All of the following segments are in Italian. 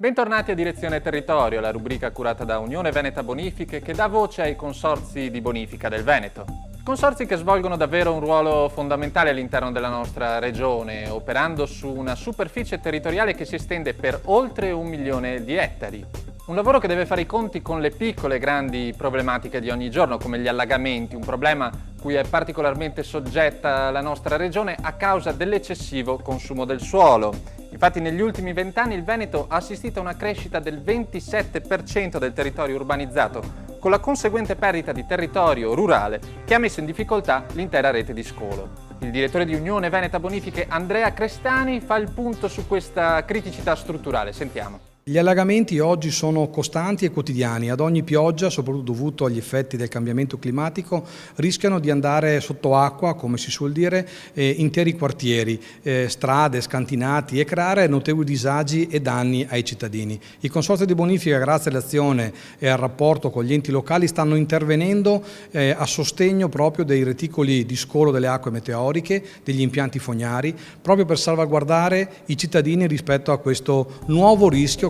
Bentornati a Direzione Territorio, la rubrica curata da Unione Veneta Bonifiche che dà voce ai consorzi di bonifica del Veneto. Consorzi che svolgono davvero un ruolo fondamentale all'interno della nostra regione, operando su una superficie territoriale che si estende per oltre 1 milione di ettari. Un lavoro che deve fare i conti con le piccole e grandi problematiche di ogni giorno, come gli allagamenti, un problema cui è particolarmente soggetta la nostra regione a causa dell'eccessivo consumo del suolo. Infatti negli ultimi 20 anni il Veneto ha assistito a una crescita del 27% del territorio urbanizzato, con la conseguente perdita di territorio rurale che ha messo in difficoltà l'intera rete di scolo. Il direttore di Unione Veneta Bonifiche, Andrea Crestani, fa il punto su questa criticità strutturale. Sentiamo. Gli allagamenti oggi sono costanti e quotidiani. Ad ogni pioggia, soprattutto dovuto agli effetti del cambiamento climatico, rischiano di andare sotto acqua, come si suol dire, interi quartieri, strade, scantinati e creare notevoli disagi e danni ai cittadini. I consorzi di bonifica, grazie all'azione e al rapporto con gli enti locali, stanno intervenendo a sostegno proprio dei reticoli di scolo delle acque meteoriche, degli impianti fognari, proprio per salvaguardare i cittadini rispetto a questo nuovo rischio.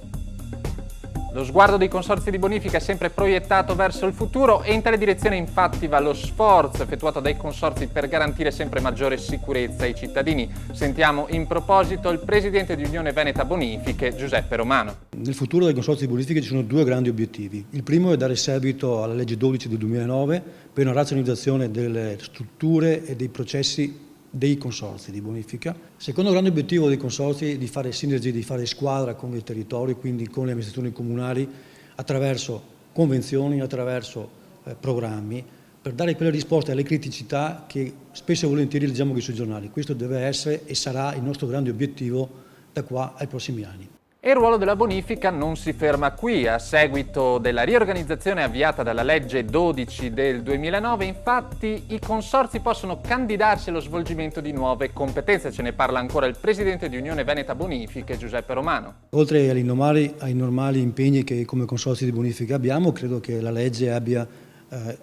Lo sguardo dei consorzi di bonifica è sempre proiettato verso il futuro e in tale direzione infatti va lo sforzo effettuato dai consorzi per garantire sempre maggiore sicurezza ai cittadini. Sentiamo in proposito il presidente di Unione Veneta Bonifiche, Giuseppe Romano. Nel futuro dei consorzi di bonifica ci sono due grandi obiettivi. Il primo è dare seguito alla legge 12 del 2009 per una razionalizzazione delle strutture e dei processi dei consorzi di bonifica. Il secondo grande obiettivo dei consorzi è di fare sinergie, di fare squadra con il territorio, quindi con le amministrazioni comunali, attraverso convenzioni, attraverso programmi, per dare quelle risposte alle criticità che spesso e volentieri leggiamo anche sui giornali. Questo deve essere e sarà il nostro grande obiettivo da qua ai prossimi anni. E il ruolo della bonifica non si ferma qui. A seguito della riorganizzazione avviata dalla legge 12 del 2009, infatti, i consorzi possono candidarsi allo svolgimento di nuove competenze. Ce ne parla ancora il presidente di Unione Veneta Bonifiche, Giuseppe Romano. Oltre ai normali impegni che come consorzi di bonifica abbiamo, credo che la legge abbia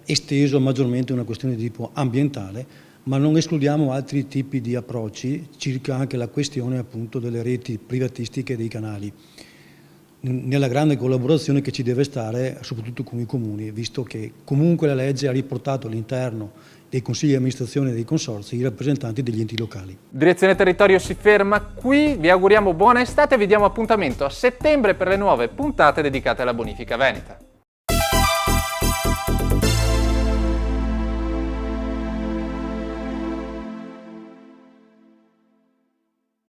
esteso maggiormente una questione di tipo ambientale, ma non escludiamo altri tipi di approcci circa anche la questione appunto delle reti privatistiche dei canali, nella grande collaborazione che ci deve stare soprattutto con i comuni, visto che comunque la legge ha riportato all'interno dei consigli di amministrazione dei consorzi i rappresentanti degli enti locali. Direzione Territorio si ferma qui, vi auguriamo buona estate e vi diamo appuntamento a settembre per le nuove puntate dedicate alla bonifica veneta.